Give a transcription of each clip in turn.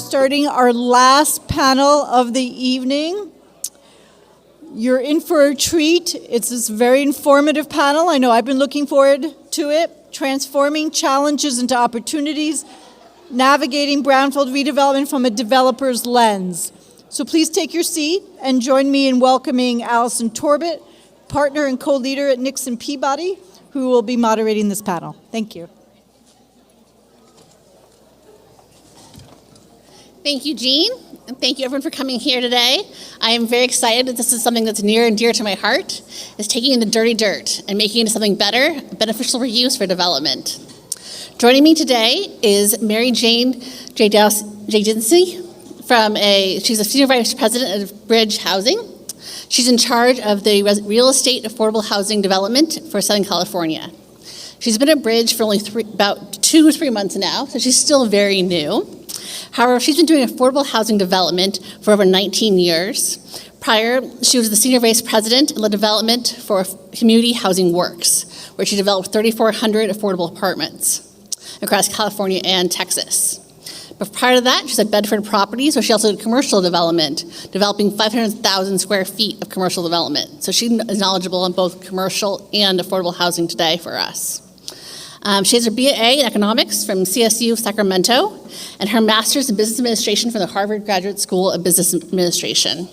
starting our last panel of the evening. You're in for a treat. It's this very informative panel. I know I've been looking forward to it. Transforming challenges into opportunities, navigating brownfield redevelopment from a developer's lens. So please take your seat and join me in welcoming Allison Torbett, partner and co-leader at Nixon Peabody, who will be moderating this panel. Thank you. Thank you, Jean, and thank you everyone for coming here today. I am very excited that this is something that's near and dear to my heart, is taking in the dirty dirt and making it into something better, beneficial reuse for development. Joining me today is Mary Jane Jaginski she's a senior vice president of Bridge Housing. She's in charge of the real estate affordable housing development for Southern California. She's been at Bridge for only about 2 or 3 months now, so she's still very new. However, she's been doing affordable housing development for over 19 years. Prior, she was the senior vice president in the development for Community Housing Works, where she developed 3,400 affordable apartments across California and Texas. But prior to that, she's at Bedford Properties, where she also did commercial development, developing 500,000 square feet of commercial development. So she is knowledgeable on both commercial and affordable housing today for us. She has her BA in economics from CSU Sacramento and her master's in business administration from the Harvard Graduate School of Business Administration.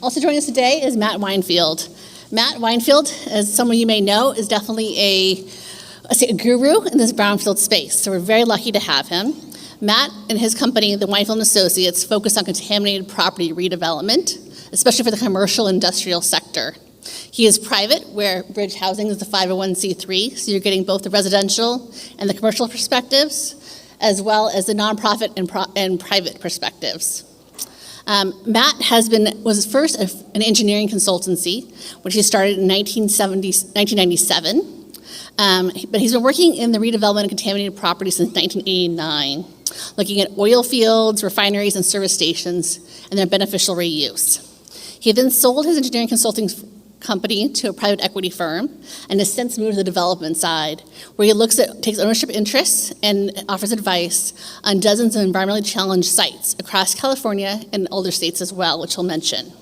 Also joining us today is Matt Weinfield. Matt Weinfield, as some of you may know, is definitely a guru in this brownfield space, so we're very lucky to have him. Matt and his company, the Weinfield & Associates, focus on contaminated property redevelopment, especially for the commercial industrial sector. He is private, where Bridge Housing is the 501c3, so you're getting both the residential and the commercial perspectives, as well as the nonprofit and private perspectives. Matt was first an engineering consultancy, which he started in 1997. But he's been working in the redevelopment of contaminated property since 1989, looking at oil fields, refineries, and service stations, and their beneficial reuse. He then sold his engineering consulting company to a private equity firm and has since moved to the development side, where he takes ownership interests and offers advice on dozens of environmentally challenged sites across California and other states as well, which he'll mention.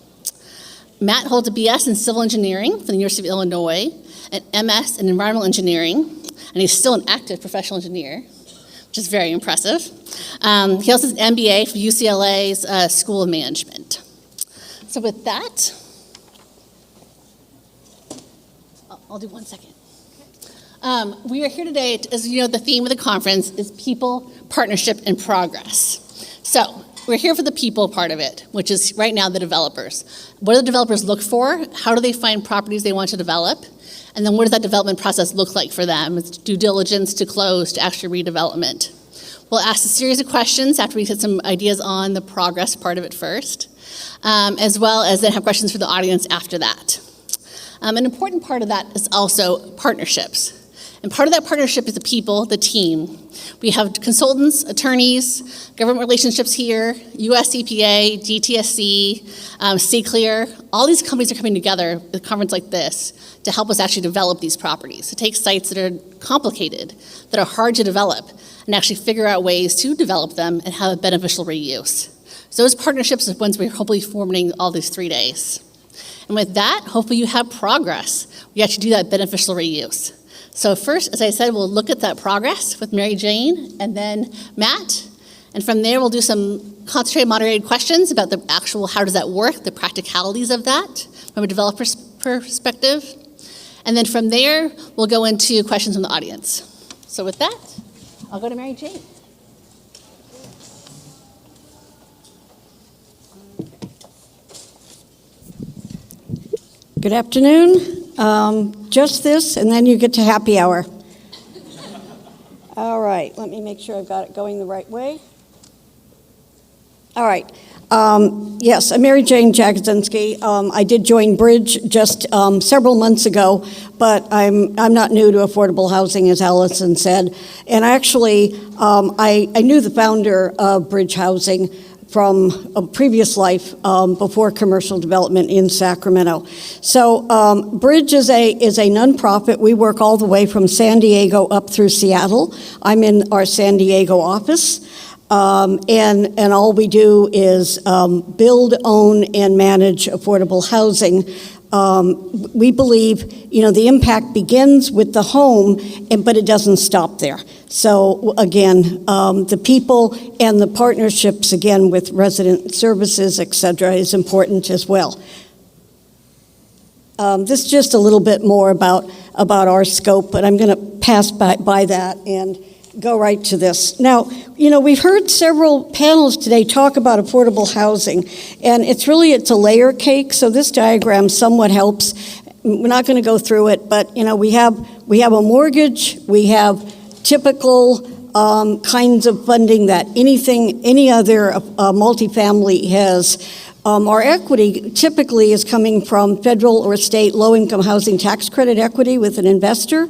Matt holds a BS in civil engineering from the University of Illinois, an MS in environmental engineering, and he's still an active professional engineer, which is very impressive. He also has an MBA from UCLA's School of Management. So with that, I'll do 1 second. We are here today, as you know, the theme of the conference is people, partnership, and progress. So we're here for the people part of it, which is right now the developers. What do the developers look for? How do they find properties they want to develop? And then what does that development process look like for them? It's due diligence to close to actual redevelopment. We'll ask a series of questions after we get some ideas on the progress part of it first, as well as then have questions for the audience after that. An important part of that is also partnerships. And part of that partnership is the people, the team. We have consultants, attorneys, government relationships here, US EPA, DTSC, C-Clear. All these companies are coming together at a conference like this to help us actually develop these properties, to take sites that are complicated, that are hard to develop, and actually figure out ways to develop them and have a beneficial reuse. So those partnerships are ones we're hopefully forming all these 3 days. And with that, hopefully you have progress. We actually do that beneficial reuse. So first, as I said, we'll look at that progress with Mary Jane and then Matt. And from there, we'll do some concentrated, moderated questions about the actual, how does that work, the practicalities of that from a developer's perspective. And then from there, we'll go into questions from the audience. So with that, I'll go to Mary Jane. Good afternoon. Just this, and then you get to happy hour. All right, let me make sure I've got it going the right way. All right. Yes, I'm Mary Jane Jaginski. I did join Bridge just several months ago, but I'm not new to affordable housing, as Allison said. And actually, I knew the founder of Bridge Housing from a previous life before commercial development in Sacramento. So Bridge is a nonprofit. We work all the way from San Diego up through Seattle. I'm in our San Diego office. And all we do is build, own, and manage affordable housing. We believe, the impact begins with the home, but it doesn't stop there. So again, the people and the partnerships, again, with resident services, et cetera, is important as well. This is just a little bit more about our scope, but I'm going to pass by that and go right to this. Now, we've heard several panels today talk about affordable housing, and it's a layer cake, so this diagram somewhat helps. We're not going to go through it, but, we have a mortgage, we have typical kinds of funding that any other multifamily has. Our equity typically is coming from federal or state low-income housing tax credit equity with an investor,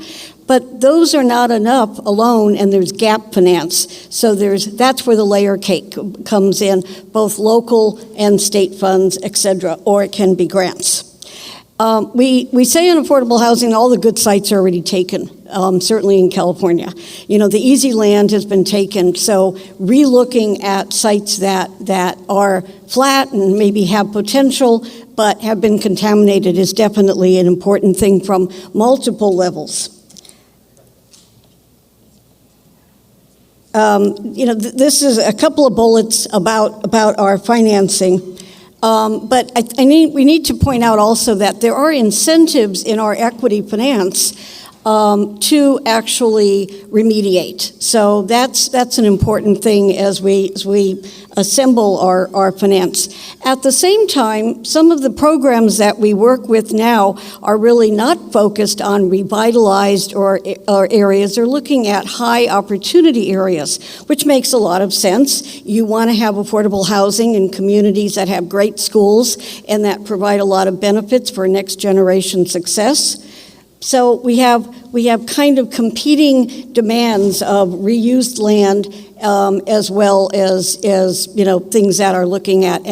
but those are not enough alone, and there's gap finance. So that's where the layer cake comes in, both local and state funds, et cetera, or it can be grants. We say in affordable housing, all the good sites are already taken, certainly in California. The easy land has been taken, so relooking at sites that are flat and maybe have potential but have been contaminated is definitely an important thing from multiple levels. This is a couple of bullets about our financing. But we need to point out also that there are incentives in our equity finance to actually remediate. So that's an important thing as we assemble our finance. At the same time, some of the programs that we work with now are really not focused on revitalized or areas. They're looking at high opportunity areas, which makes a lot of sense. You want to have affordable housing in communities that have great schools and that provide a lot of benefits for next generation success. So we have kind of competing demands of reused land as well as things that are looking at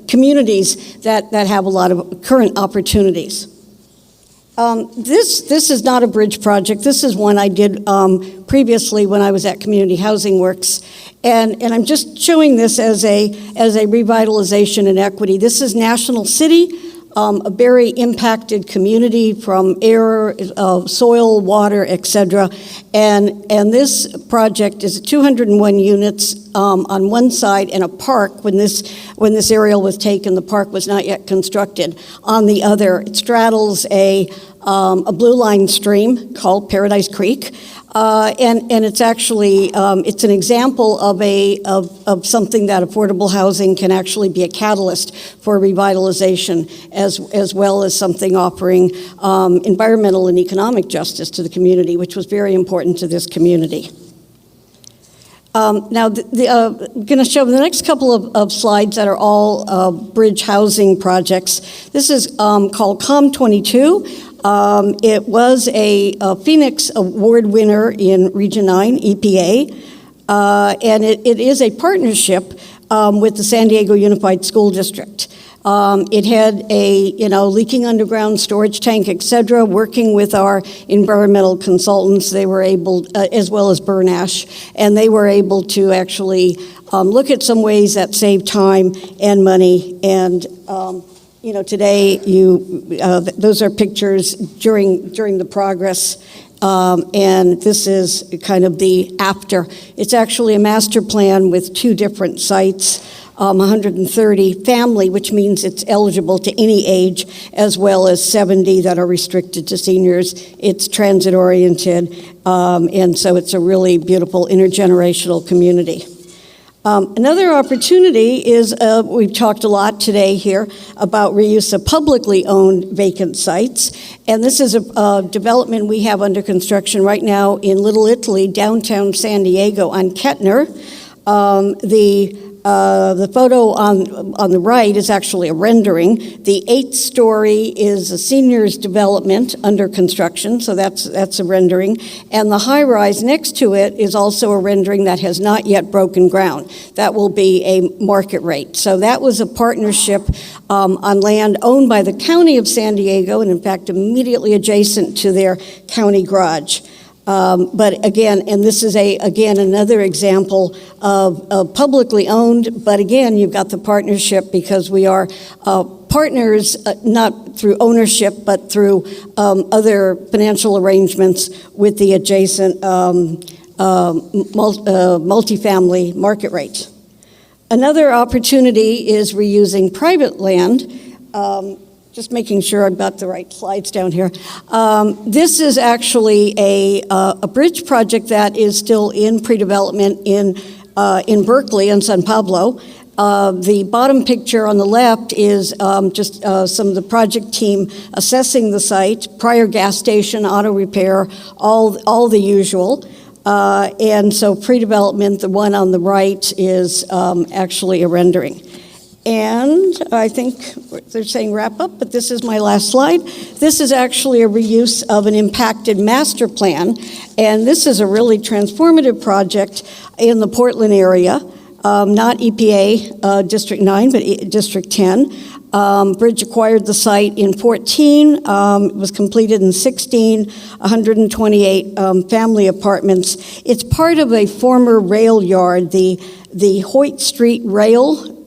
communities that have a lot of current opportunities. This is not a bridge project. This is one I did previously when I was at Community Housing Works, and I'm just showing this as a revitalization and equity. This is National City. A very impacted community from air, soil, water, etc. And this project is 201 units on one side, and a park. When this aerial was taken, the park was not yet constructed. On the other, it straddles a blue line stream called Paradise Creek. And it's actually it's an example of something that affordable housing can actually be a catalyst for revitalization, as well as something offering environmental and economic justice to the community, which was very important to this community. Now, I'm going to show the next couple of slides that are all bridge housing projects. This is called COM22. It was a Phoenix Award winner in Region 9, EPA, and it is a partnership with the San Diego Unified School District. It had a leaking underground storage tank, et cetera. Working with our environmental consultants, they were able, as well as burn ash, and they were able to actually look at some ways that save time and money. And today those are pictures during the progress. And this is kind of the after. It's actually a master plan with 2 different sites. 130 family, which means it's eligible to any age, as well as 70 that are restricted to seniors. It's transit oriented, and so it's a really beautiful intergenerational community. Another opportunity is, we've talked a lot today here about reuse of publicly owned vacant sites, and this is a development we have under construction right now in Little Italy, downtown San Diego on Kettner. The photo on the right is actually a rendering. The 8th story is a seniors development under construction, so that's a rendering. And the high rise next to it is also a rendering that has not yet broken ground. That will be a market rate. So that was a partnership on land owned by the County of San Diego, and in fact immediately adjacent to their county garage. But again, and this is again another example of publicly owned, but again, you've got the partnership because we are partners, not through ownership, but through other financial arrangements with the adjacent multifamily market rate. Another opportunity is reusing private land. Just making sure I've got the right slides down here. This is actually a bridge project that is still in pre-development in Berkeley and San Pablo. The bottom picture on the left is just some of the project team assessing the site, prior gas station, auto repair, all the usual. And so pre-development, the one on the right is actually a rendering. And I think they're saying wrap up, but this is my last slide. This is actually a reuse of an impacted master plan, and this is a really transformative project in the Portland area, not EPA District 9, but District 10. Bridge acquired the site in 14, it was completed in 16, 128 family apartments. It's part of a former rail yard, the Hoyt Street rail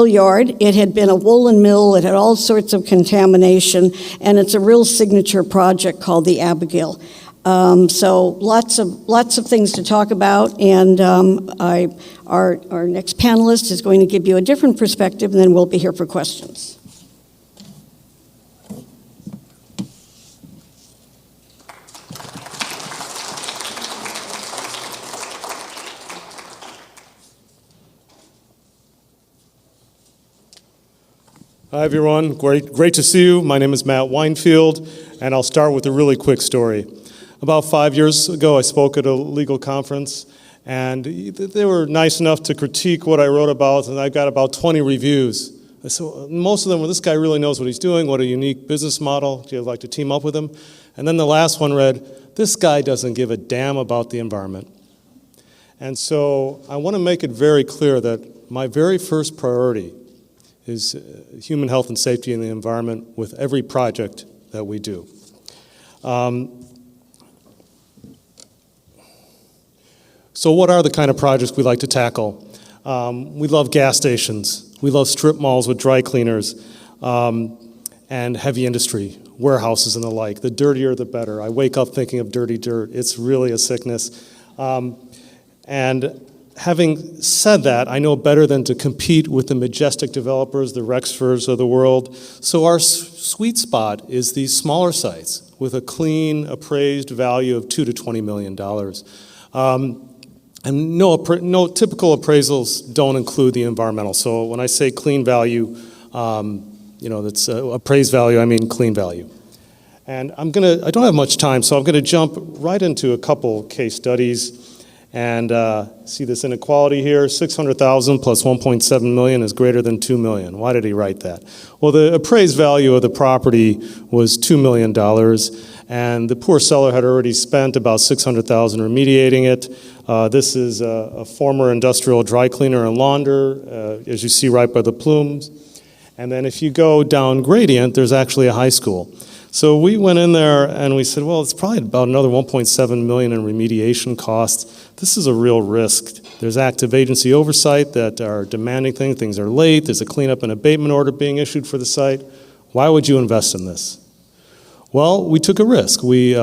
yard. It had been a woolen mill, it had all sorts of contamination, and it's a real signature project called the Abigail. So lots of things to talk about, and our next panelist is going to give you a different perspective, and then we'll be here for questions. Hi everyone, great to see you. My name is Matt Winefield, and I'll start with a really quick story. About 5 years ago, I spoke at a legal conference, and they were nice enough to critique what I wrote about, and I got about 20 reviews. So most of them were, this guy really knows what he's doing, what a unique business model, do you like to team up with him? And then the last one read, this guy doesn't give a damn about the environment. And so I want to make it very clear that my very first priority is human health and safety in the environment with every project that we do. So what are the kind of projects we like to tackle? We love gas stations. We love strip malls with dry cleaners and heavy industry, warehouses and the like. The dirtier, the better. I wake up thinking of dirty dirt. It's really a sickness. And having said that, I know better than to compete with the majestic developers, the Rexfords of the world. So our sweet spot is these smaller sites with a clean, appraised value of $2 to $20 million. And no typical appraisals don't include the environmental. So when I say clean value, that's appraised value, I mean clean value. And I don't have much time, so I'm gonna jump right into a couple case studies. And see this inequality here, 600,000 plus 1.7 million is greater than 2 million. Why did he write that? Well, the appraised value of the property was $2 million, and the poor seller had already spent about 600,000 remediating it. This is a former industrial dry cleaner and launder, as you see right by the plumes. And then if you go down gradient, there's actually a high school. So we went in there and we said, well, it's probably about another 1.7 million in remediation costs. This is a real risk. There's active agency oversight that are demanding things. Things are late. There's a cleanup and abatement order being issued for the site. Why would you invest in this? Well, we took a risk. We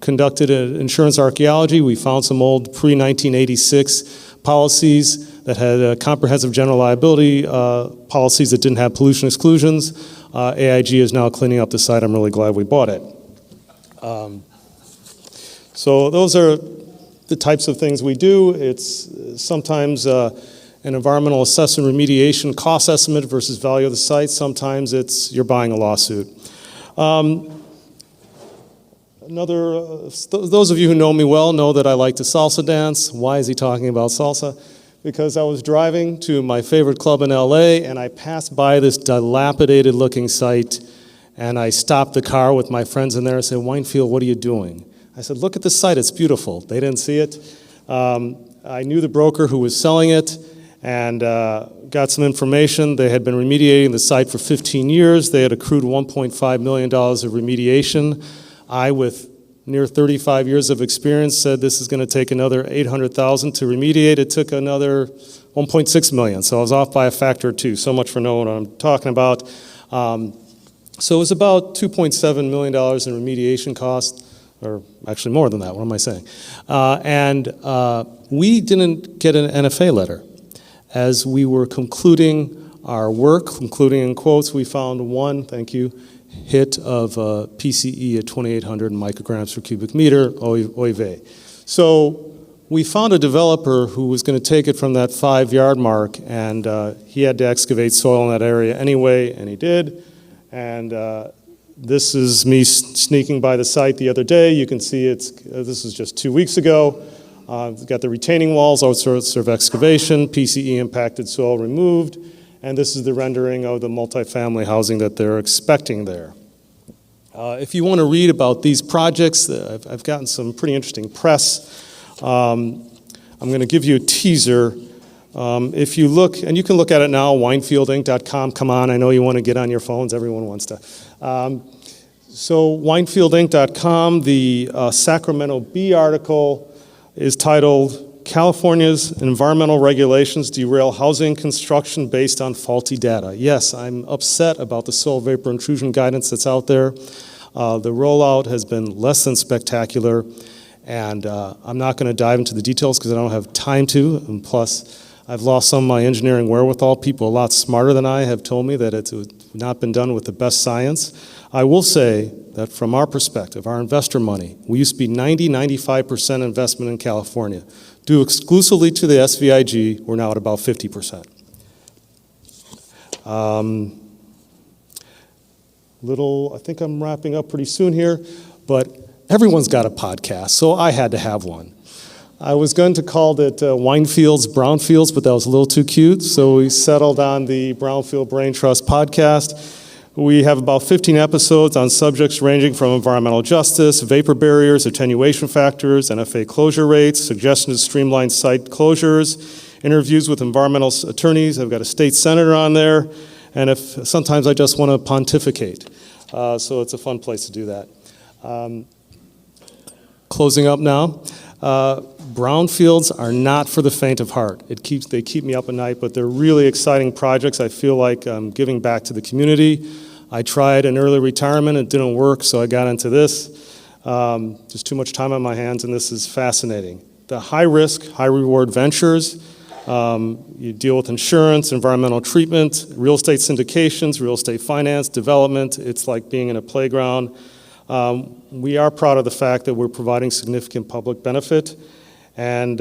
conducted an insurance archaeology. We found some old pre-1986 policies that had comprehensive general liability policies that didn't have pollution exclusions. AIG is now cleaning up the site. I'm really glad we bought it. So those are the types of things we do. It's sometimes an environmental assessment remediation cost estimate versus value of the site. Sometimes it's you're buying a lawsuit. Those of you who know me well know that I like to salsa dance. Why is he talking about salsa? Because I was driving to my favorite club in LA and I passed by this dilapidated looking site and I stopped the car with my friends in there and said, Winefield, what are you doing? I said, look at the site, it's beautiful. They didn't see it. I knew the broker who was selling it and got some information. They had been remediating the site for 15 years. They had accrued $1.5 million of remediation. I, with near 35 years of experience, said this is going to take another $800,000 to remediate. It took another $1.6 million, so I was off by a factor of 2. So much for knowing what I'm talking about. So it was about $2.7 million in remediation costs, or actually more than that, what am I saying? We didn't get an NFA letter. As we were concluding our work, concluding in quotes, we found one, thank you, hit of PCE at 2,800 micrograms per cubic meter, oy vey. So we found a developer who was going to take it from that 5-yard mark, and he had to excavate soil in that area anyway, and he did. And this is me sneaking by the site the other day. You can see this is just 2 weeks ago. We've got the retaining walls, all sorts of excavation, PCE impacted soil removed, and this is the rendering of the multifamily housing that they're expecting there. If you want to read about these projects, I've gotten some pretty interesting press. I'm going to give you a teaser. If you look, and you can look at it now, winefieldinc.com. Come on, I know you want to get on your phones. Everyone wants to. So winefieldinc.com, the Sacramento Bee article is titled, California's Environmental Regulations Derail Housing Construction Based on Faulty Data. Yes, I'm upset about the soil vapor intrusion guidance that's out there. The rollout has been less than spectacular, and I'm not going to dive into the details because I don't have time to, and plus I've lost some of my engineering wherewithal. People a lot smarter than I have told me that it's not been done with the best science. I will say that from our perspective, our investor money, we used to be 90-95% investment in California. Due exclusively to the SVIG, we're now at about 50%. I think I'm wrapping up pretty soon here, but everyone's got a podcast, so I had to have one. I was going to call it Winefields, Brownfields, but that was a little too cute, so we settled on the Brownfield Brain Trust podcast. We have about 15 episodes on subjects ranging from environmental justice, vapor barriers, attenuation factors, NFA closure rates, suggestions to streamline site closures, interviews with environmental attorneys. I've got a state senator on there, and sometimes I just want to pontificate. So it's a fun place to do that. Closing up now. Brownfields are not for the faint of heart. They keep me up at night, but they're really exciting projects. I feel like I'm giving back to the community. I tried an early retirement, it didn't work, so I got into this. Just too much time on my hands, and this is fascinating. The high risk, high reward ventures, you deal with insurance, environmental treatment, real estate syndications, real estate finance, development. It's like being in a playground. We are proud of the fact that we're providing significant public benefit, and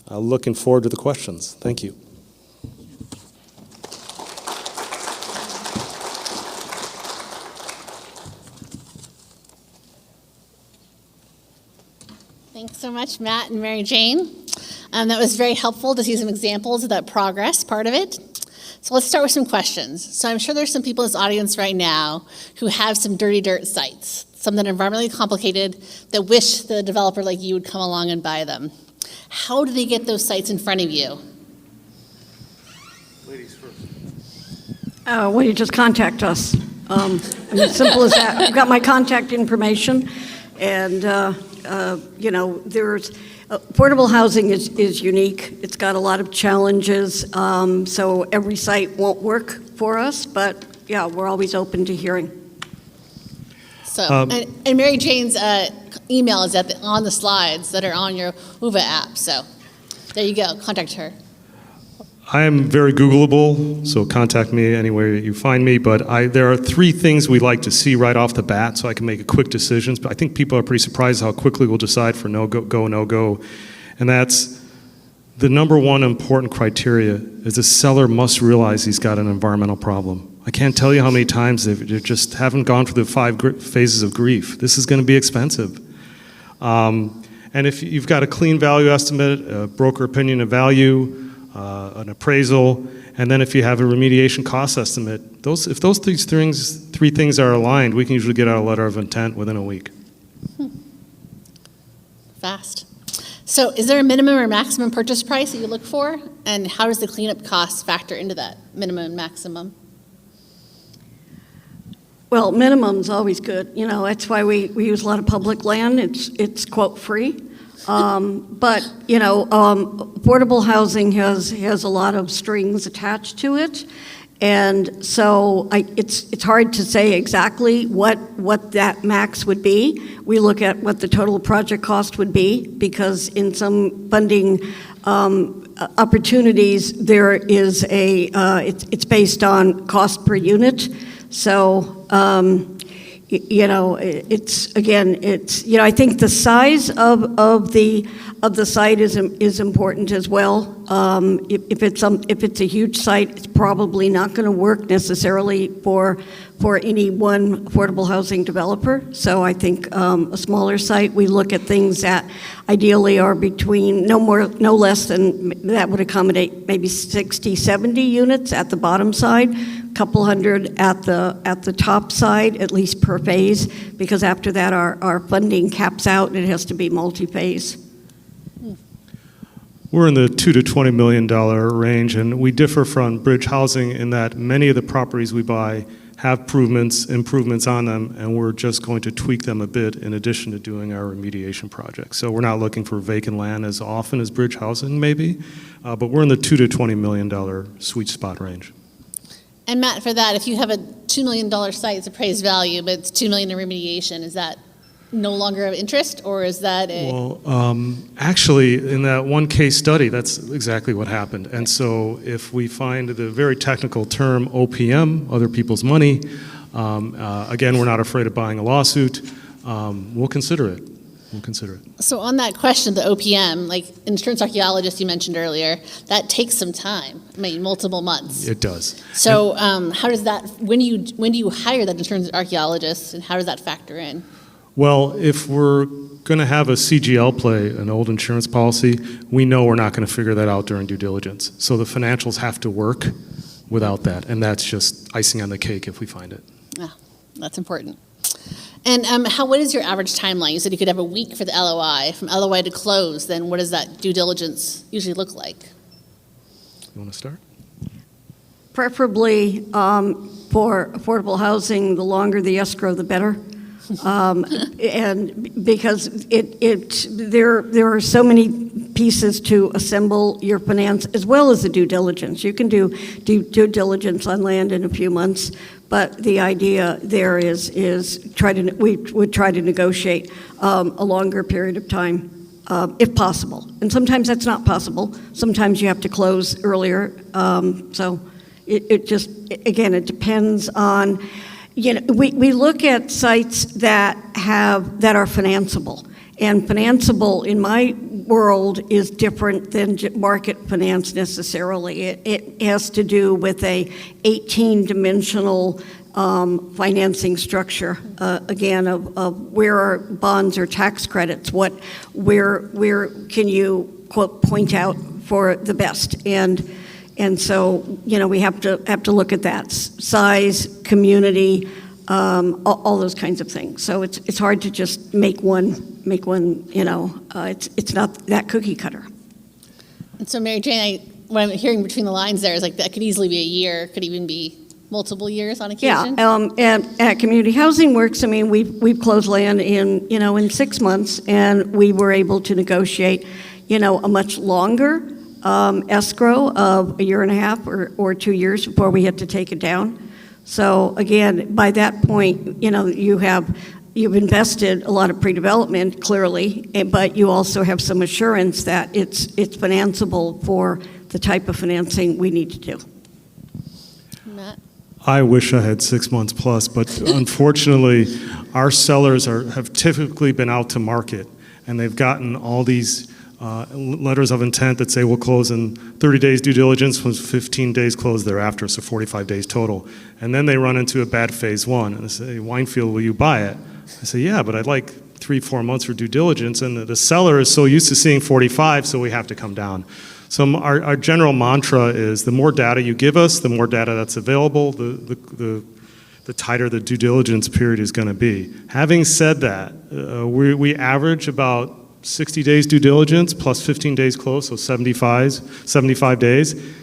looking forward to the questions. Thank you. Thanks so much, Matt and Mary Jane. That was very helpful to see some examples of that progress part of it. So let's start with some questions. So I'm sure there's some people in this audience right now who have some dirty dirt sites, some that are environmentally complicated, that wish the developer like you would come along and buy them. How do they get those sites in front of you? Ladies first. Well, you just contact us. As simple as that. You've got my contact information, and there's affordable housing is unique. It's got a lot of challenges, so every site won't work for us, but yeah, we're always open to hearing. So, and Mary Jane's email is on the slides that are on your UVA app, so there you go, contact her. I am very Googleable, so contact me anywhere you find me, but there are 3 things we like to see right off the bat so I can make a quick decisions. But I think people are pretty surprised how quickly we'll decide for no-go. And that's the number one important criteria is the seller must realize he's got an environmental problem. I can't tell you how many times they just haven't gone through the 5 phases of grief. This is going to be expensive. And if you've got a clean value estimate, a broker opinion of value, an appraisal, and then if you have a remediation cost estimate, if those 3 things are aligned, we can usually get out a letter of intent within a week. Fast. So is there a minimum or maximum purchase price that you look for? And how does the cleanup cost factor into that minimum and maximum? Well, minimum's always good. You know, that's why we use a lot of public land. It's quote free. But, you know, affordable housing has a lot of strings attached to it. And so it's hard to say exactly what that max would be. We look at what the total project cost would be, because in some funding opportunities, there is it's based on cost per unit. So, you know, you know, I think the size of the site is important as well. If it's a huge site, it's probably not going to work necessarily for any one affordable housing developer. So I think a smaller site, we look at things that ideally are between no less than, that would accommodate maybe 60, 70 units at the bottom side, a couple hundred at the top side, at least per phase, because after that our funding caps out and it has to be multi-phase. We're in the $2 to $20 million range, and we differ from Bridge Housing in that many of the properties we buy have improvements on them, and we're just going to tweak them a bit in addition to doing our remediation projects. So we're not looking for vacant land as often as Bridge Housing maybe, but we're in the $2 to $20 million sweet spot range. And Matt, for that, if you have a $2 million site, it's appraised value, but it's $2 million in remediation, is that no longer of interest, or is that a... Well, actually, in that one case study, that's exactly what happened. And so if we find the very technical term OPM, other people's money, again, we're not afraid of buying a lawsuit, we'll consider it. We'll consider it. So on that question, the OPM, like insurance archaeologist you mentioned earlier, that takes some time, I mean, multiple months. It does. So how does that, when do you hire that insurance archaeologist, and how does that factor in? Well, if we're going to have a CGL play, an old insurance policy, we know we're not going to figure that out during due diligence. So the financials have to work without that, and that's just icing on the cake if we find it. Yeah, that's important. And what is your average timeline? You said you could have a week for the LOI. From LOI to close, then what does that due diligence usually look like? You want to start? Preferably for affordable housing, the longer the escrow, the better. And because there are so many pieces to assemble your finance, as well as the due diligence. You can do due diligence on land in a few months, but the idea there is we would try to negotiate a longer period of time, if possible. And sometimes that's not possible. Sometimes you have to close earlier. So it just, again, it depends on. You know, we look at sites that are financeable, and financeable in my world is different than market finance necessarily. It has to do with a 18-dimensional financing structure, again, of where are bonds or tax credits, where can you quote point out for the best, and so, you know, we have to look at that size, community, all those kinds of things. So it's hard to just make one. You know, it's not that cookie cutter. And so, Mary Jane, what I'm hearing between the lines there is like that could easily be a year, could even be multiple years on occasion. Yeah, and at Community Housing Works, I mean, we've closed land in 6 months, and we were able to negotiate, you know, a much longer escrow of a year and a half or 2 years before we had to take it down. So again, by that point, you know, you've invested a lot of pre-development, clearly, but you also have some assurance that it's financeable for the type of financing we need to do. Matt? I wish I had 6 months plus, but unfortunately, our sellers have typically been out to market, and they've gotten all these letters of intent that say we'll close in 30 days due diligence, was 15 days close thereafter, so 45 days total. And then they run into a bad phase one, and they say, Winefield, will you buy it? I say, yeah, but I'd like 3-4 months for due diligence, and the seller is so used to seeing 45, so we have to come down. So our general mantra is the more data you give us, the more data that's available, the tighter the due diligence period is going to be. Having said that, we average about 60 days due diligence plus 15 days close, so 75 days.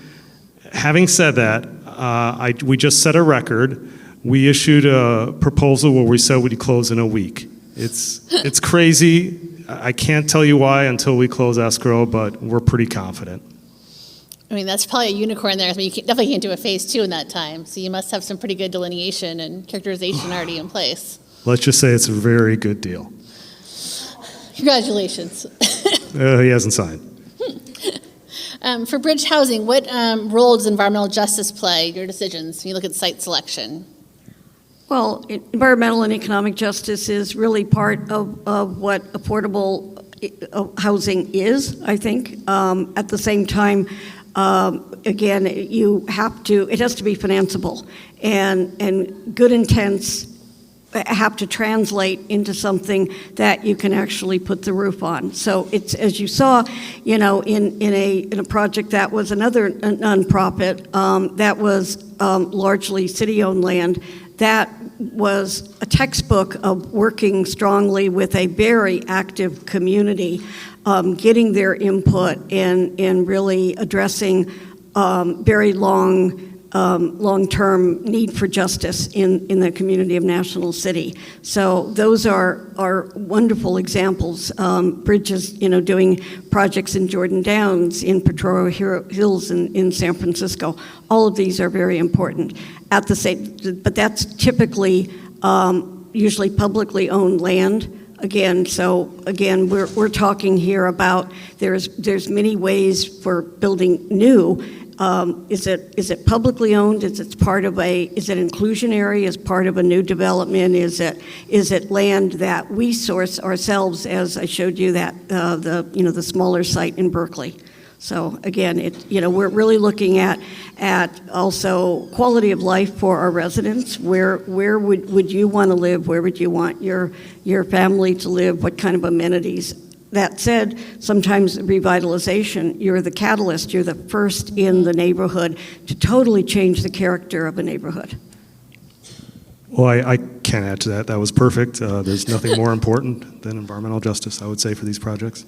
Having said that, we just set a record we issued a proposal where we said we'd close in a week. It's crazy. I can't tell you why until we close escrow, but we're pretty confident. I mean, that's probably a unicorn there. I mean, definitely can't do a phase 2 in that time. So you must have some pretty good delineation and characterization already in place. Let's just say it's a very good deal. Congratulations. He hasn't signed. For bridge housing, what role does environmental justice play in your decisions when you look at site selection? Well, environmental and economic justice is really part of what affordable housing is, I think. At the same time, again, it has to be financeable, and good intents have to translate into something that you can actually put the roof on. So it's, as you saw, in a project that was another nonprofit that was largely city-owned land, that was a textbook of working strongly with a very active community, getting their input and really addressing very long-term need for justice in the community of National City. So those are wonderful examples. Bridges, doing projects in Jordan Downs, in Potrero Hills, in San Francisco. All of these are very important. But that's typically usually publicly owned land. Again, we're talking here about there's many ways for building new. Is it publicly owned? Is it inclusionary as part of a new development? Is it land that we source ourselves, as I showed you that the smaller site in Berkeley? So again, we're really looking at also quality of life for our residents. Where would you want to live? Where would you want your family to live? What kind of amenities? That said, sometimes revitalization, you're the catalyst, you're the first in the neighborhood to totally change the character of a neighborhood. Well, I can't add to that. That was perfect. There's nothing more important than environmental justice, I would say, for these projects.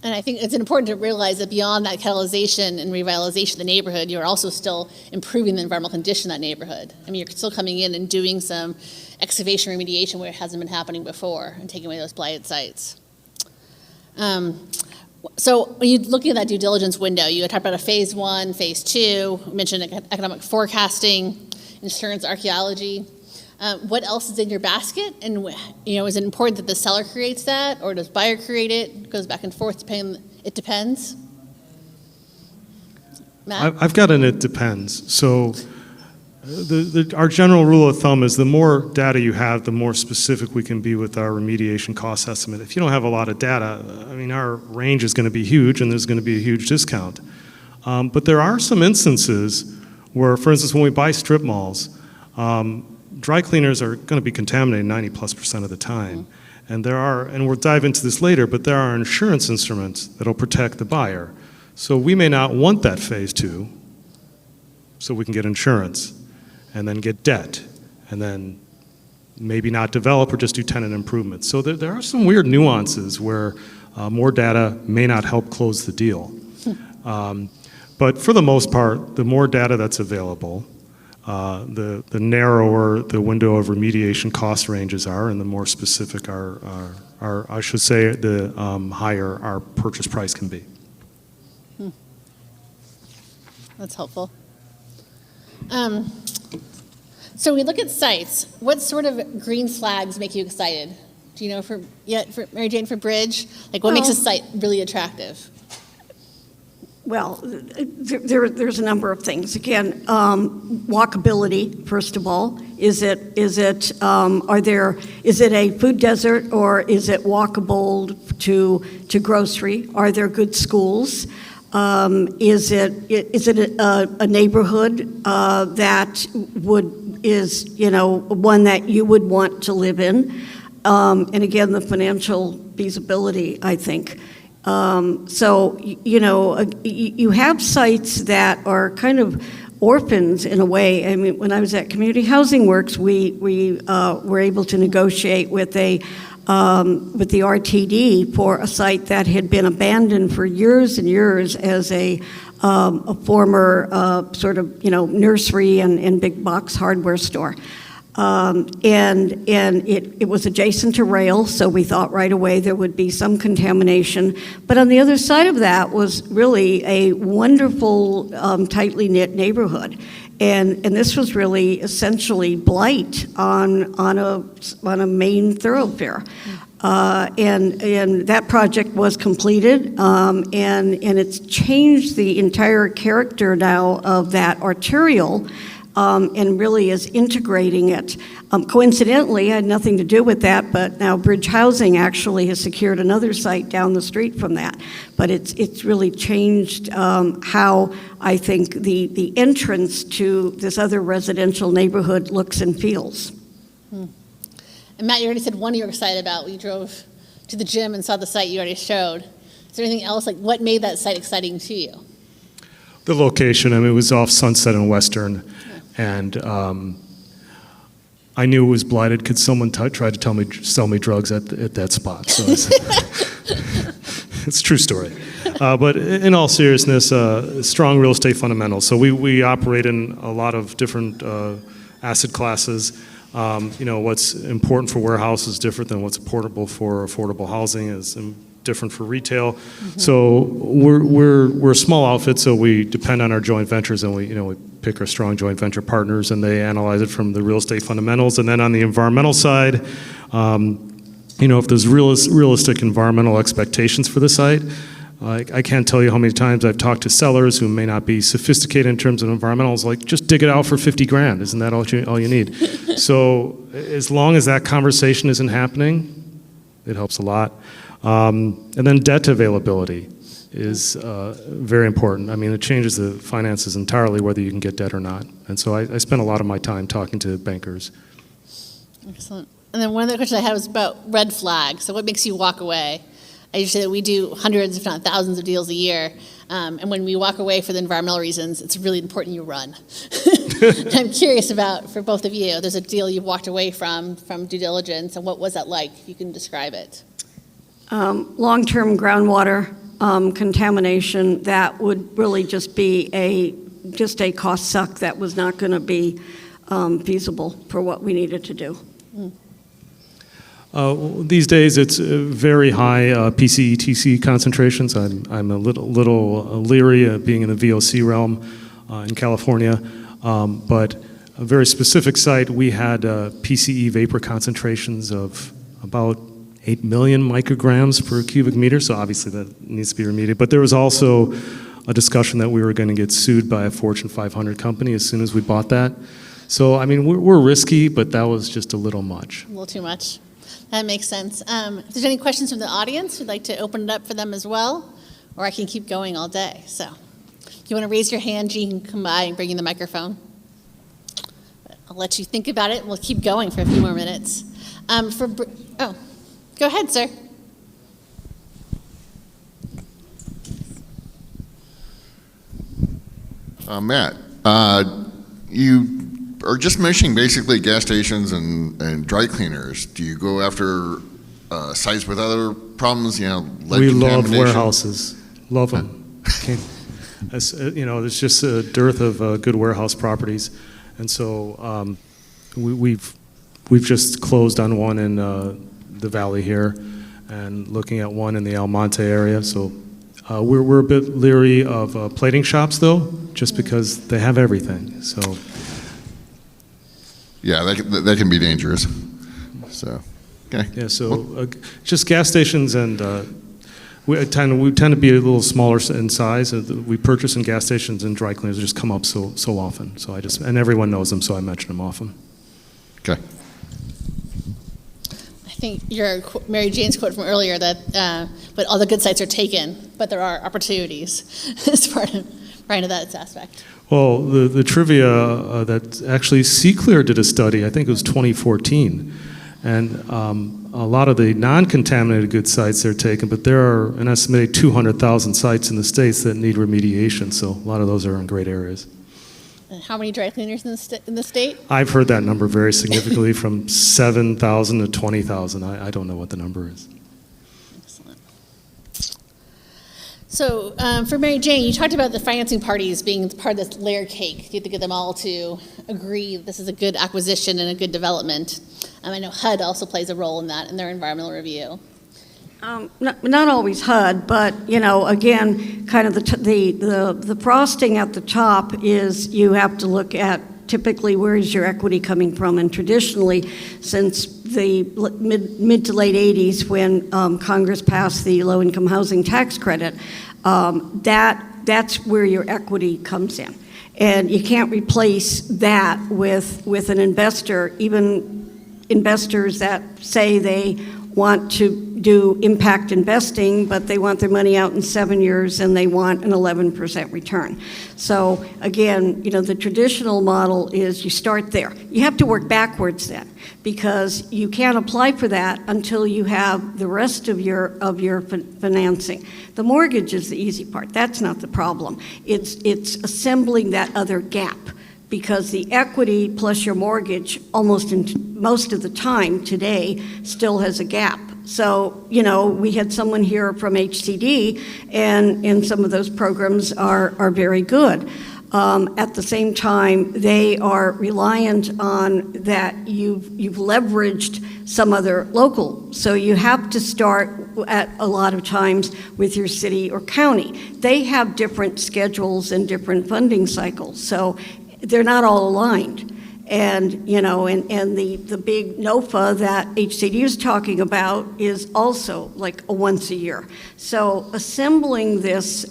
And I think it's important to realize that beyond that catalyzation and revitalization of the neighborhood, you're also still improving the environmental condition of that neighborhood. I mean, you're still coming in and doing some excavation remediation where it hasn't been happening before and taking away those blighted sites. So when you're looking at that due diligence window, you had talked about a phase 1, phase 2, you mentioned economic forecasting, insurance archaeology. What else is in your basket? And is it important that the seller creates that, or does buyer create it? It goes back and forth. It depends. Matt? I've got an it depends. So our general rule of thumb is the more data you have, the more specific we can be with our remediation cost estimate. If you don't have a lot of data, I mean, our range is going to be huge, and there's going to be a huge discount. But there are some instances where, for instance, when we buy strip malls, dry cleaners are going to be contaminated 90+% of the time. And we'll dive into this later, but there are insurance instruments that'll protect the buyer. So we may not want that phase 2, so we can get insurance, and then get debt, and then maybe not develop or just do tenant improvements. So there are some weird nuances where more data may not help close the deal. But for the most part, the more data that's available, the narrower the window of remediation cost ranges are, and the more specific I should say, the higher our purchase price can be. That's helpful. So we look at sites. What sort of green flags make you excited? Do you know for Mary Jane, for Bridge? Like, what makes a site really attractive? Well, there's a number of things. Again, walkability, first of all. Is it a food desert, or is it walkable to grocery? Are there good schools? Is it a neighborhood that is one that you would want to live in? And again, the financial feasibility, I think. So, you have sites that are kind of orphans in a way. I mean, when I was at Community Housing Works, we were able to negotiate with a with the RTD for a site that had been abandoned for years and years as a former sort of, nursery and big box hardware store. And it was adjacent to rail, so we thought right away there would be some contamination. But on the other side of that was really a wonderful, tightly knit neighborhood. And this was really essentially blight on a main thoroughfare. And that project was completed, and it's changed the entire character now of that arterial, and really is integrating it. Coincidentally, I had nothing to do with that, but now Bridge Housing actually has secured another site down the street from that. But it's really changed how I think the entrance to this other residential neighborhood looks and feels. And Matt, you already said one you were excited about. We drove to the gym and saw the site you already showed. Is there anything else, like what made that site exciting to you? The location, I mean, it was off Sunset and Western, and I knew it was blighted because someone tried to sell me drugs at that spot. So it's a true story. But in all seriousness, strong real estate fundamentals. So we operate in a lot of different asset classes. What's important for warehouse is different than what's important for affordable housing, is different for retail. Mm-hmm. So we're a small outfit, so we depend on our joint ventures, and we pick our strong joint venture partners, and they analyze it from the real estate fundamentals. And then on the environmental side, if there's realistic environmental expectations for the site, I can't tell you how many times I've talked to sellers who may not be sophisticated in terms of environmentals, like, just dig it out for $50,000. Isn't that all you need? So as long as that conversation isn't happening, it helps a lot. And then debt availability is very important. I mean, it changes the finances entirely whether you can get debt or not. And so I spend a lot of my time talking to bankers. Excellent. And then one of the questions I had was about red flags. So what makes you walk away? I usually say that we do hundreds, if not thousands, of deals a year. And when we walk away for the environmental reasons, it's really important you run. I'm curious about, for both of you, there's a deal you walked away from due diligence, and what was that like? If you can describe it. Long-term groundwater contamination, that would really just be a cost suck that was not going to be feasible for what we needed to do. These days, it's very high PCETC concentrations. I'm a little leery of being in the VOC realm in California, but a very specific site, we had PCE vapor concentrations of about 8 million micrograms per cubic meter, so obviously that needs to be remediated. But there was also a discussion that we were going to get sued by a Fortune 500 company as soon as we bought that. So, I mean, we're risky, but that was just a little much. A little too much. That makes sense. If there's any questions from the audience, we'd like to open it up for them as well, or I can keep going all day. So if you want to raise your hand, Jean can come by and bring you the microphone. I'll let you think about it, and we'll keep going for a few more minutes. Go ahead, sir. Matt, you are just mentioning basically gas stations and dry cleaners. Do you go after sites with other problems? Lead we love contamination? warehouses. Love them. There's just a dearth of good warehouse properties, and so we've just closed on one in the valley here, and looking at one in the Almonte area. So we're a bit leery of plating shops, though, just because they have everything. So. Yeah, that can be dangerous. So, okay. Yeah, so just gas stations, and we tend to be a little smaller in size. We purchase in gas stations, and dry cleaners just come up so often. So and everyone knows them, so I mention them often. Okay. I think your Mary Jane's quote from earlier that, but all the good sites are taken, but there are opportunities as part of that aspect. Well, the trivia that actually C-Clear did a study, I think it was 2014, and a lot of the non-contaminated good sites they're taken, but there are an estimated 200,000 sites in the States that need remediation, so a lot of those are in great areas. How many dry cleaners in the state? I've heard that number very significantly from 7,000 to 20,000. I don't know what the number is. Excellent. So for Mary Jane, you talked about the financing parties being part of this layer cake. You have to get them all to agree this is a good acquisition and a good development. I know HUD also plays a role in that in their environmental review. Not always HUD, but, again, kind of the frosting at the top is you have to look at typically where is your equity coming from. And traditionally, since the mid to late 80s when Congress passed the low-income housing tax credit, that's where your equity comes in. And you can't replace that with an investor, even investors that say they want to do impact investing, but they want their money out in 7 years and they want an 11% return. So again, the traditional model is you start there. You have to work backwards then, because you can't apply for that until you have the rest of your financing. The mortgage is the easy part. That's not the problem. It's assembling that other gap, because the equity plus your mortgage most of the time today still has a gap. So, we had someone here from HCD, and some of those programs are very good. At the same time, they are reliant on that you've leveraged some other local. So you have to start at a lot of times with your city or county. They have different schedules and different funding cycles. So they're not all aligned. And, and the big NOFA that HCD is talking about is also like a once a year. So assembling this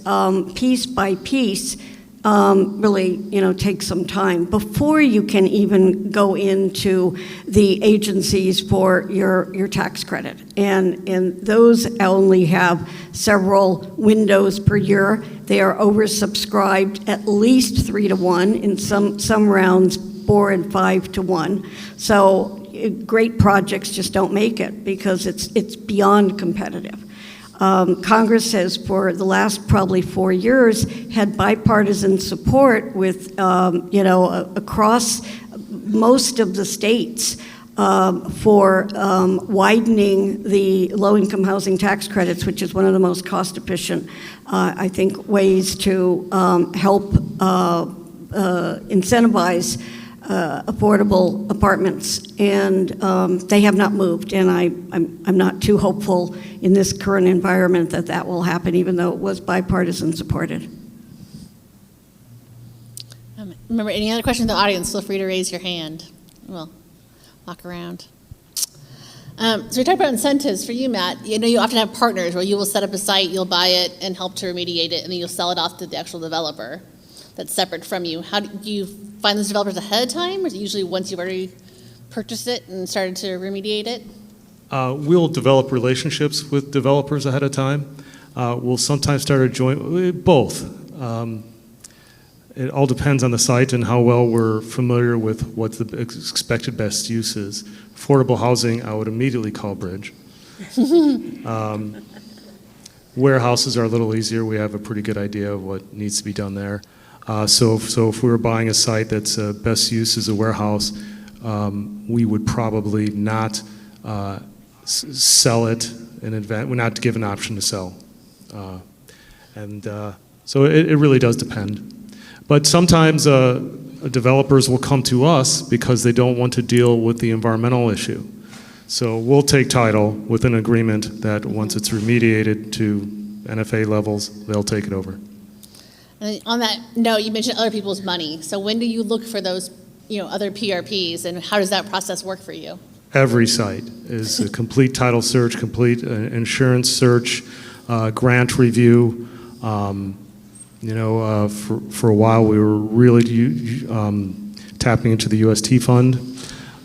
piece by piece really, takes some time before you can even go into the agencies for your tax credit. And those only have several windows per year. They are oversubscribed at least 3 to 1, in some rounds 4 and 5 to 1. So great projects just don't make it because it's beyond competitive. Congress has, for the last probably 4 years, had bipartisan support with, across most of the states for widening the low-income housing tax credits, which is one of the most cost-efficient, I think, ways to help incentivize affordable apartments, and they have not moved. And I'm not too hopeful in this current environment that will happen, even though it was bipartisan supported. Remember, any other questions in the audience, feel free to raise your hand. We'll walk around. So we talked about incentives for you, Matt. You often have partners where you will set up a site, you'll buy it and help to remediate it, and then you'll sell it off to the actual developer that's separate from you. How do you find those developers ahead of time, or is it usually once you've already purchased it and started to remediate it? We'll develop relationships with developers ahead of time. We'll sometimes start a joint, both. It all depends on the site and how well we're familiar with what the expected best use is. Affordable housing, I would immediately call Bridge. Warehouses are a little easier. We have a pretty good idea of what needs to be done there. So if we were buying a site that's best use as a warehouse, we would probably not sell it in advance. We're not given an option to sell. So it really does depend. But sometimes developers will come to us because they don't want to deal with the environmental issue. So we'll take title with an agreement that once it's remediated to NFA levels, they'll take it over. And on that note, you mentioned other people's money. So when do you look for those, other PRPs, and how does that process work for you? Every site is a complete title search, complete insurance search, grant review. For a while we were really tapping into the UST fund,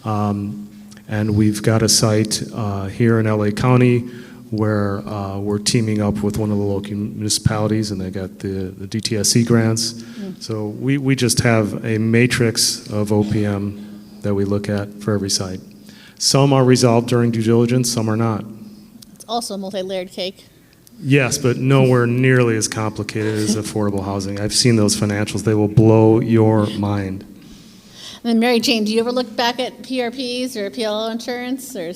and we've got a site here in LA County where we're teaming up with one of the local municipalities, and they got the DTSC grants. Mm. So we just have a matrix of OPM that we look at for every site. Some are resolved during due diligence, some are not. It's also a multi-layered cake. Yes, but nowhere nearly as complicated as affordable housing. I've seen those financials. They will blow your mind. And then Mary Jane, do you ever look back at PRPs or PLO insurance? Or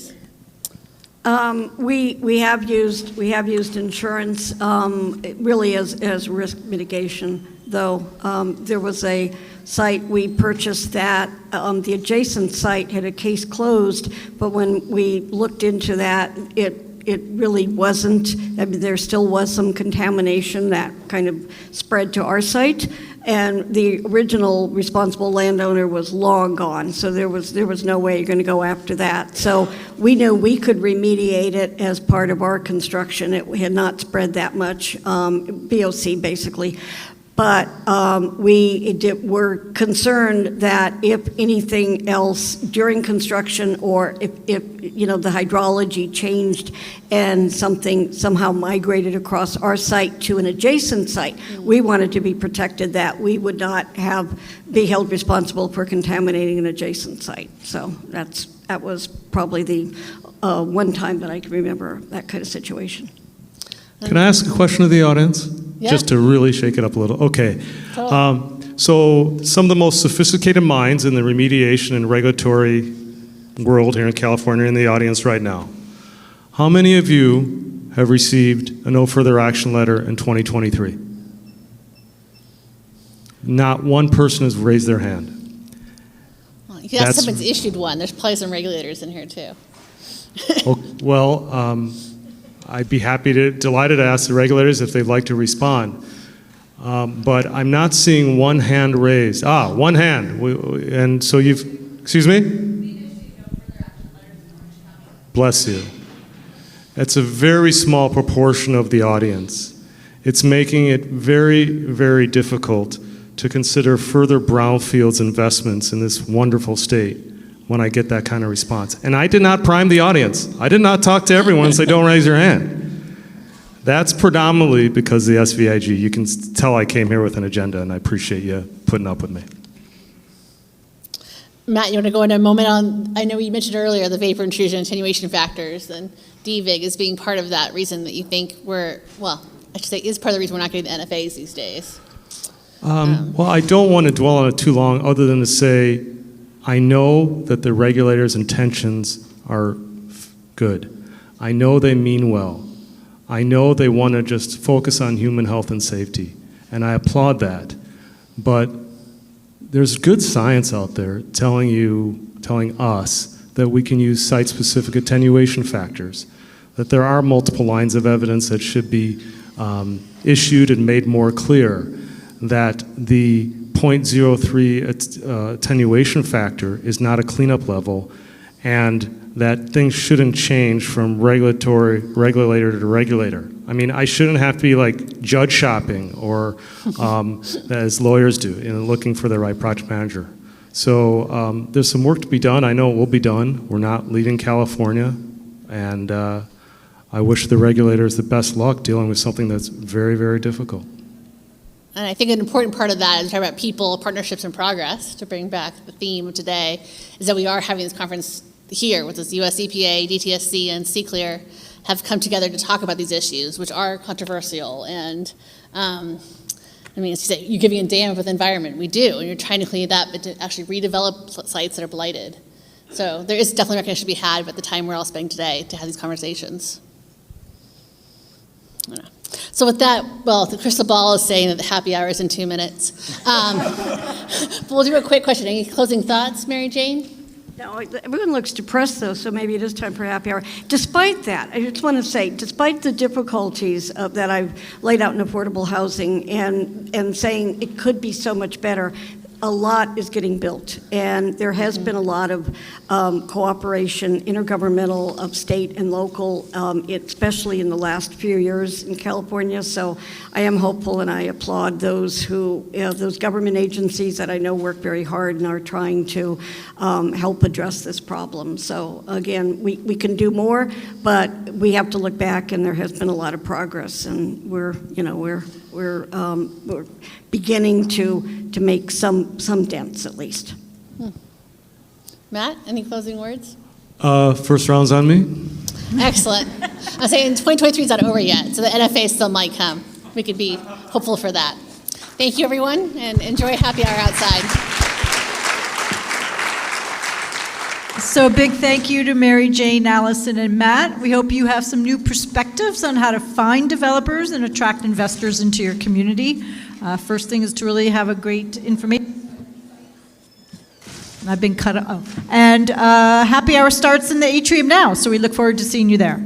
We have used insurance really as risk mitigation, though. There was a site we purchased that the adjacent site had a case closed, but when we looked into that, it really wasn't. I mean, there still was some contamination that kind of spread to our site, and the original responsible landowner was long gone, so there was no way you're going to go after that. So we knew we could remediate it as part of our construction. It had not spread that much, BOC basically. But we're concerned that if anything else during construction, or if the hydrology changed and something somehow migrated across our site to an adjacent site, we wanted to be protected that we would not be held responsible for contaminating an adjacent site. So that was probably the one time that I can remember that kind of situation. Can I ask a question of the audience? Yeah. Just to really shake it up a little. Okay. So some of the most sophisticated minds in the remediation and regulatory world here in California are in the audience right now. How many of you have received a no further action letter in 2023? Not one person has raised their hand. well, you can ask someone's issued one. There's probably some regulators in here too. I'd be delighted to ask the regulators if they'd like to respond. But I'm not seeing one hand raised. One hand. And so excuse me? Bless you. That's a very small proportion of the audience. It's making it very, very difficult to consider further brownfields investments in this wonderful state when I get that kind of response. And I did not prime the audience. I did not talk to everyone and say, don't raise your hand. That's predominantly because of the SVIG. You can tell I came here with an agenda, and I appreciate you putting up with me. Matt, you want to go into a moment on, I know you mentioned earlier the vapor intrusion attenuation factors, and DVIG as being part of that reason that you think is part of the reason we're not getting the NFAs these days. Well, I don't want to dwell on it too long other than to say I know that the regulators' intentions are good. I know they mean well. I know they want to just focus on human health and safety, and I applaud that. But there's good science out there telling us that we can use site-specific attenuation factors, that there are multiple lines of evidence that should be issued and made more clear, that the 0.03 attenuation factor is not a cleanup level, and that things shouldn't change from regulator to regulator. I mean, I shouldn't have to be like judge shopping or as lawyers do, looking for the right project manager. So there's some work to be done. I know it will be done. We're not leaving California, and I wish the regulators the best luck dealing with something that's very, very difficult. And I think an important part of that is talking about people, partnerships, and progress, to bring back the theme of today, is that we are having this conference here with this US EPA, DTSC, and CCLEAR have come together to talk about these issues, which are controversial. And as you say, you're giving a damn with the environment. We do, and you're trying to clean it up, but to actually redevelop sites that are blighted. So there is definitely recognition to be had at the time we're all spending today to have these conversations. So with that, the crystal ball is saying that the happy hour is in 2 minutes. But we'll do a quick question. Any closing thoughts, Mary Jane? No, everyone looks depressed, though, so maybe it is time for happy hour. Despite that, I just want to say, despite the difficulties that I've laid out in affordable housing and saying it could be so much better, a lot is getting built, and there has been a lot of cooperation, intergovernmental, of state and local, especially in the last few years in California. So I am hopeful, and I applaud those those government agencies that I know work very hard and are trying to help address this problem. So again, we can do more, but we have to look back, and there has been a lot of progress, and we're beginning to make some dents at least. Matt, any closing words? First round's on me. Excellent. I'm saying 2023 is not over yet, so the NFA still might come. We could be hopeful for that. Thank you, everyone, and enjoy happy hour outside. So a big thank you to Mary Jane, Allison, and Matt. We hope you have some new perspectives on how to find developers and attract investors into your community. First thing is to really have a great information. I've been cut off. And happy hour starts in the atrium now, so we look forward to seeing you there.